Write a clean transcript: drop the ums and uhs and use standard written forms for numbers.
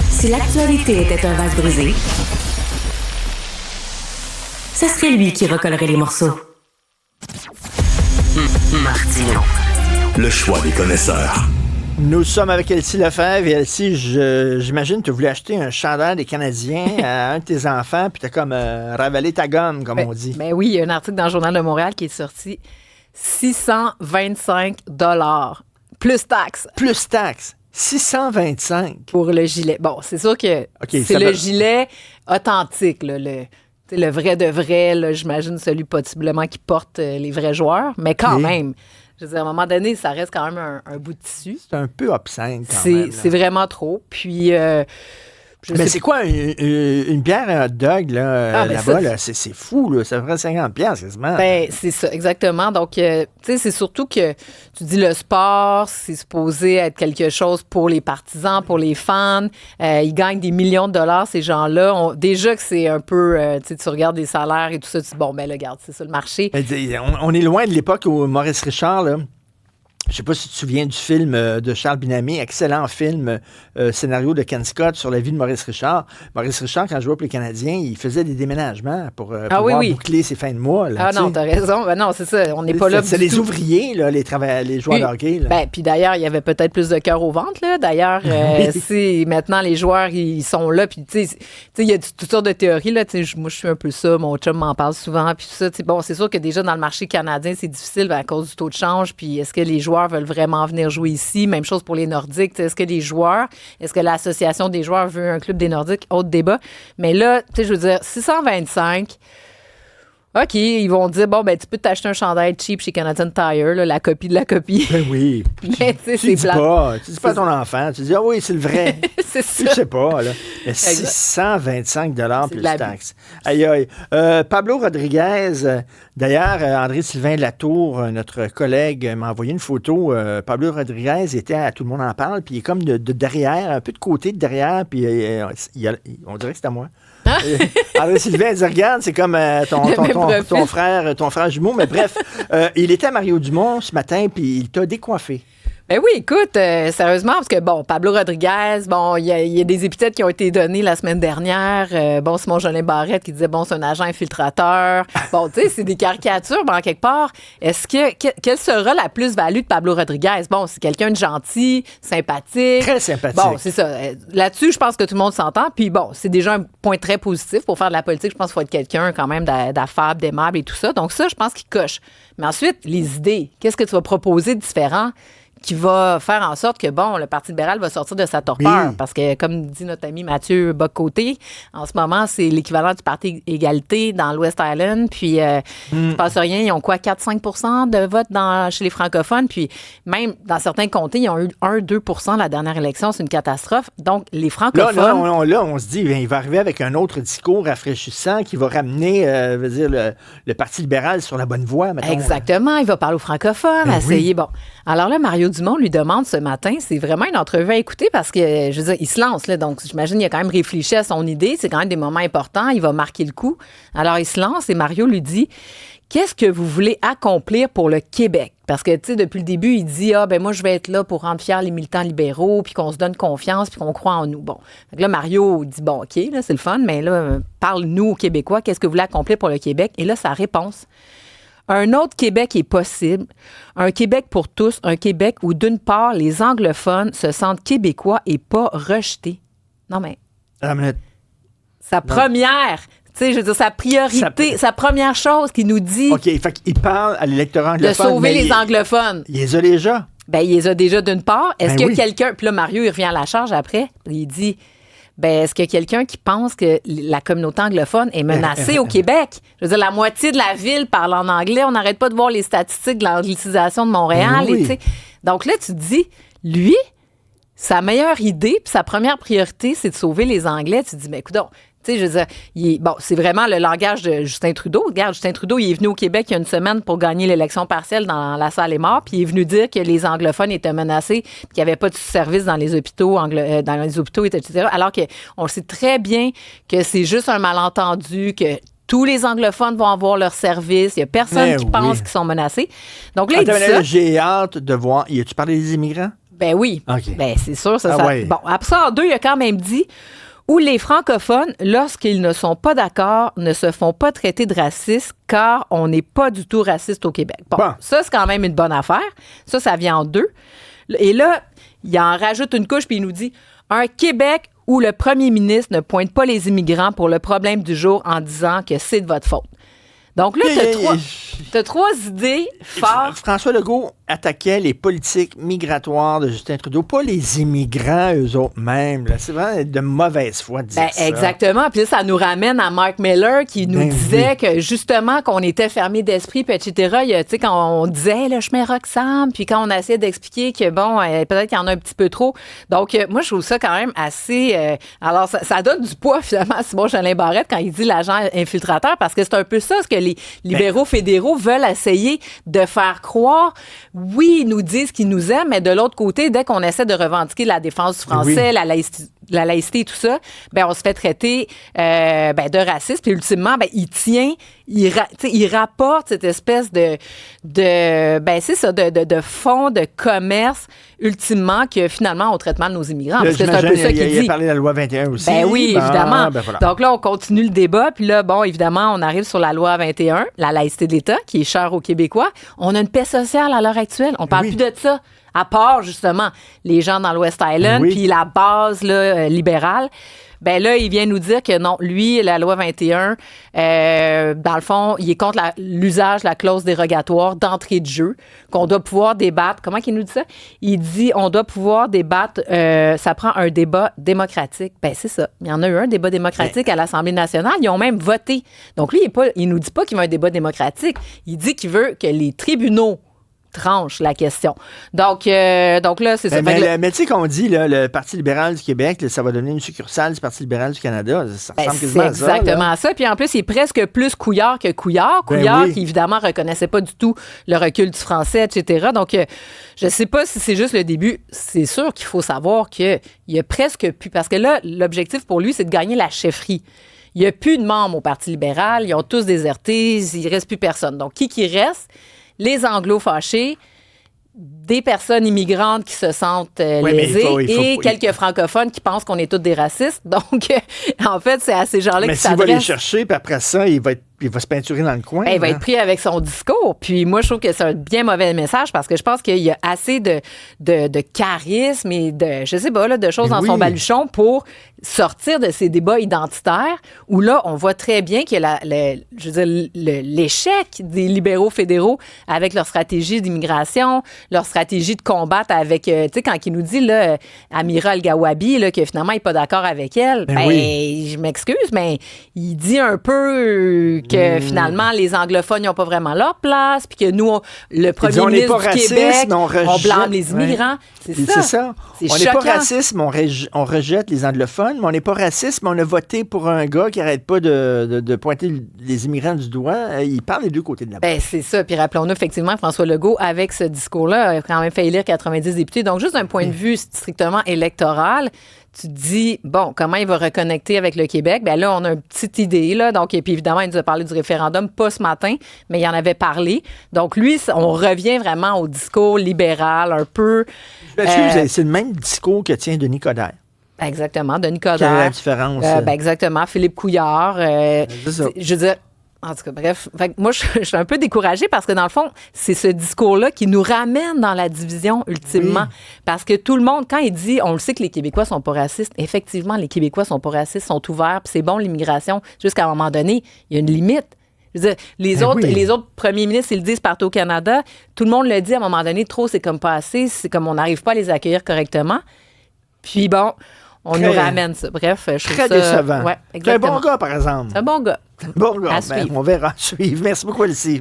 Si l'actualité était un vase brisé, ce serait lui qui recollerait les morceaux. Martino. Le choix des connaisseurs. Nous sommes avec Elsie Lefebvre. Et Elsie, j'imagine que tu voulais acheter un chandail des Canadiens à un de tes enfants, puis tu as comme ravalé ta gomme, comme on dit. Ben oui, il y a un article dans le Journal de Montréal qui est sorti. 625 $ plus taxes. Plus taxes. 625. Pour le gilet. Bon, c'est sûr que c'est le gilet authentique, là, le vrai de vrai, là, j'imagine celui possiblement qui porte les vrais joueurs. Mais quand même, je veux dire, à un moment donné, ça reste quand même un bout de tissu. C'est un peu obscène quand même. C'est vraiment trop. Puis... mais c'est quoi une bière et un hot dog là-bas? Là, c'est fou, là. Ça ferait 50$ quasiment. Ben, c'est ça, exactement. Donc, tu sais, c'est surtout que tu dis le sport, c'est supposé être quelque chose pour les partisans, pour les fans. Ils gagnent des millions de dollars, ces gens-là. Déjà que c'est un peu, tu regardes des salaires et tout ça, tu dis, bon, ben là, regarde, c'est ça le marché. On est loin de l'époque où Maurice Richard, là. Je sais pas si tu te souviens du film de Charles Binamé, excellent film, scénario de Ken Scott sur la vie de Maurice Richard. Maurice Richard, quand je jouais pour les Canadiens, il faisait des déménagements pour pouvoir boucler ses fins de mois. Là, non, t'as raison. Ben non, c'est ça. On n'est pas là. C'est les ouvriers, là, les joueurs de hockey. Là. Ben, puis d'ailleurs, il y avait peut-être plus de cœur au ventre. Là. D'ailleurs, si maintenant les joueurs, ils sont là, puis tu sais, il y a toutes sortes de théories. Là, moi, je suis un peu ça. Mon chum m'en parle souvent. Puis tout ça. Bon, c'est sûr que déjà, dans le marché canadien, c'est difficile à cause du taux de change. Puis est-ce que les joueurs veulent vraiment venir jouer ici? Même chose pour les Nordiques. Est-ce que l'association des joueurs veut un club des Nordiques? Autre débat. Mais là, je veux dire, 625... OK, ils vont dire, bon, ben tu peux t'acheter un chandail cheap chez Canadian Tire, là, la copie de la copie. Ben oui. Mais tu dis pas à ton enfant. Tu dis, ah oui, c'est le vrai. C'est ça. Je sais pas, là. Mais 625 $ plus taxes. Aïe, aïe. Pablo Rodriguez, d'ailleurs, André-Sylvain Latour, notre collègue, m'a envoyé une photo. Pablo Rodriguez était à Tout le monde en parle, puis il est comme de derrière, un peu de côté de derrière, puis on dirait que c'est à moi. André-Sylvain dit, regarde, c'est comme ton frère jumeau, mais bref, il était à Mario Dumont ce matin, puis il t'a décoiffé. Ben oui, écoute, sérieusement, parce que, bon, Pablo Rodriguez, bon, il y a des épithètes qui ont été données la semaine dernière. Bon, Simon Jolin Barrette qui disait, bon, c'est un agent infiltrateur. Bon, tu sais, c'est des caricatures, ben, en quelque part. Quelle sera la plus-value de Pablo Rodriguez? Bon, c'est quelqu'un de gentil, sympathique. Très sympathique. Bon, c'est ça. Là-dessus, je pense que tout le monde s'entend. Puis bon, c'est déjà un point très positif pour faire de la politique. Je pense qu'il faut être quelqu'un quand même d'affable, d'aimable et tout ça. Donc ça, je pense qu'il coche. Mais ensuite, les idées. Qu'est-ce que tu vas proposer de différent qui va faire en sorte que, bon, le Parti libéral va sortir de sa torpeur. Oui. Parce que, comme dit notre ami Mathieu Bock-Côté, en ce moment, c'est l'équivalent du Parti Égalité dans l'West Island. Puis, il ne passe rien. Ils ont quoi, 4-5 % de vote chez les francophones. Puis, même dans certains comtés, ils ont eu 1-2 % la dernière élection. C'est une catastrophe. Donc, les francophones... Là, on se dit, il va arriver avec un autre discours rafraîchissant qui va ramener, le Parti libéral sur la bonne voie, mettons. Exactement. Il va parler aux francophones, essayer... Oui. Bon. Alors là, Mario Dumont lui demande ce matin, c'est vraiment une entrevue à écouter parce que, je veux dire, il se lance, là, donc j'imagine qu'il a quand même réfléchi à son idée, c'est quand même des moments importants, il va marquer le coup. Alors, il se lance et Mario lui dit, qu'est-ce que vous voulez accomplir pour le Québec? Parce que, tu sais, depuis le début, il dit, moi, je vais être là pour rendre fiers les militants libéraux, puis qu'on se donne confiance, puis qu'on croit en nous. Bon. Donc là, Mario dit, bon, OK, là, c'est le fun, mais là, parle-nous aux Québécois, qu'est-ce que vous voulez accomplir pour le Québec? Et là, sa réponse... Un autre Québec est possible, un Québec pour tous, un Québec où, d'une part, les anglophones se sentent québécois et pas rejetés. Non, mais... Sa première, tu sais, je veux dire, sa priorité, sa première chose qu'il nous dit... OK, fait qu'il parle à l'électorat anglophone. De sauver les anglophones. Il les a déjà. Ben, il les a déjà d'une part. Est-ce que quelqu'un... Puis là, Mario, il revient à la charge après. Il dit... Ben, est-ce qu'il y a quelqu'un qui pense que la communauté anglophone est menacée au Québec? Je veux dire, la moitié de la ville parle en anglais. On n'arrête pas de voir les statistiques de l'anglicisation de Montréal. Oui. Donc là, tu te dis, lui, sa meilleure idée puis sa première priorité, c'est de sauver les Anglais. Tu te dis, mais écoute, tu sais, je veux dire, c'est vraiment le langage de Justin Trudeau. Regarde, Justin Trudeau, il est venu au Québec il y a une semaine pour gagner l'élection partielle dans la salle des morts, puis il est venu dire que les anglophones étaient menacés, puis qu'il n'y avait pas de service dans les hôpitaux, etc. Alors qu'on sait très bien que c'est juste un malentendu, que tous les anglophones vont avoir leur service. Il n'y a personne qui pense qu'ils sont menacés. Donc là, il dit ça. J'ai hâte de voir. Y a-tu parlé des immigrants? Ben oui. OK. Ben c'est sûr, ça. Ouais. Bon, après ça, en 2, il a quand même dit où les francophones, lorsqu'ils ne sont pas d'accord, ne se font pas traiter de racistes car on n'est pas du tout raciste au Québec. Bon, ça, c'est quand même une bonne affaire. Ça vient en 2. Et là, il en rajoute une couche puis il nous dit un Québec où le premier ministre ne pointe pas les immigrants pour le problème du jour en disant que c'est de votre faute. Donc là, t'as trois idées fortes. François Legault attaquait les politiques migratoires de Justin Trudeau, pas les immigrants eux autres mêmes. Là. C'est vraiment de mauvaise foi de dire ça. Exactement. Puis là, ça nous ramène à Mark Miller qui nous disait que justement qu'on était fermé d'esprit, puis etc. Tu sais, quand on disait le chemin Roxham, puis quand on essayait d'expliquer que bon, peut-être qu'il y en a un petit peu trop. Donc, moi, je trouve ça quand même assez... alors, ça donne du poids finalement à Simon-Jolin Barrette quand il dit l'agent infiltrateur, parce que c'est un peu ça ce que les libéraux fédéraux veulent essayer de faire croire. Oui, ils nous disent qu'ils nous aiment, mais de l'autre côté, dès qu'on essaie de revendiquer la défense du français, la laïcité et tout ça, ben on se fait traiter de raciste. Puis ultimement, il rapporte cette espèce de fonds de commerce, ultimement, que finalement, au traitement de nos immigrants. Parce que c'est un peu ça qu'il dit. Il a parlé de la loi 21 aussi. Ben oui, évidemment. Voilà. Donc là, on continue le débat. Puis là, bon, évidemment, on arrive sur la loi 21, la laïcité de l'État, qui est chère aux Québécois. On a une paix sociale à l'heure actuelle. On parle plus de ça. À part, justement, les gens dans l'West Island, puis la base là, libérale. Ben là, il vient nous dire que non, lui, la loi 21, dans le fond, il est contre l'usage de la clause dérogatoire d'entrée de jeu, qu'on doit pouvoir débattre. Comment qu'il nous dit ça? Il dit on doit pouvoir débattre, ça prend un débat démocratique. Ben c'est ça. Il y en a eu un débat démocratique à l'Assemblée nationale. Ils ont même voté. Donc lui, il nous dit pas qu'il veut un débat démocratique. Il dit qu'il veut que les tribunaux tranche la question. Donc là, c'est ça. Mais tu sais qu'on dit, là, le Parti libéral du Québec, là, ça va donner une succursale du Parti libéral du Canada. Ça ressemble quasiment à ça. C'est exactement ça. Puis en plus, il est presque plus Couillard que Couillard. Couillard qui, évidemment, reconnaissait pas du tout le recul du français, etc. Donc, je sais pas si c'est juste le début. C'est sûr qu'il faut savoir qu'il y a presque plus... Parce que là, l'objectif pour lui, c'est de gagner la chefferie. Il n'y a plus de membres au Parti libéral. Ils ont tous déserté. Il ne reste plus personne. Donc, qui reste? Les anglo fâchés, des personnes immigrantes qui se sentent lésées et quelques francophones qui pensent qu'on est tous des racistes. Donc, en fait, c'est à ces gens-là qui s'adressent. Mais s'il va les chercher, puis après ça, il va se peinturer dans le coin. Il va être pris avec son discours. Puis moi, je trouve que c'est un bien mauvais message parce que je pense qu'il y a assez de charisme et de choses dans son baluchon pour sortir de ces débats identitaires où là, on voit très bien que l'échec des libéraux fédéraux avec leur stratégie d'immigration, leur stratégie de combattre avec, tu sais, quand il nous dit, là, Amira El-Gawabi, là, que finalement, il n'est pas d'accord avec elle, je m'excuse, mais il dit un peu que finalement, les anglophones n'ont pas vraiment leur place, puis que nous, le premier ministre du Québec, on blâme les immigrants. C'est ça. On n'est pas raciste, mais on rejette les anglophones, mais on n'est pas raciste, mais on a voté pour un gars qui n'arrête pas de pointer les immigrants du doigt. Il parle des deux côtés de la barre. C'est ça. Puis rappelons-nous, effectivement, François Legault, avec ce discours-là, a quand même fait élire 90 députés. Donc, juste d'un point de vue strictement électoral, tu te dis, bon, comment il va reconnecter avec le Québec? Bien là, on a une petite idée, là. Donc, et puis évidemment, il nous a parlé du référendum, pas ce matin, mais il en avait parlé. Donc, lui, on revient vraiment au discours libéral, un peu. C'est le même discours que tient Denis Coderre. Exactement, Denis Coderre. Quelle est la différence? Exactement, Philippe Couillard. C'est ça. Je veux dire, en tout cas, bref. Fait que moi, je suis un peu découragée parce que, dans le fond, c'est ce discours-là qui nous ramène dans la division, ultimement. Oui. Parce que tout le monde, quand il dit, on le sait que les Québécois sont pas racistes, effectivement, les Québécois sont pas racistes, sont ouverts, puis c'est bon, l'immigration, jusqu'à un moment donné, il y a une limite. Je veux dire, les autres premiers ministres, ils le disent partout au Canada. Tout le monde le dit à un moment donné, trop, c'est comme pas assez, c'est comme on n'arrive pas à les accueillir correctement. Puis bon, on nous ramène ça. Bref, je trouve ça... Très décevant. Ouais, c'est un bon gars, par exemple. C'est un bon gars. Bon gars. On verra suivre. Merci beaucoup, Lucie.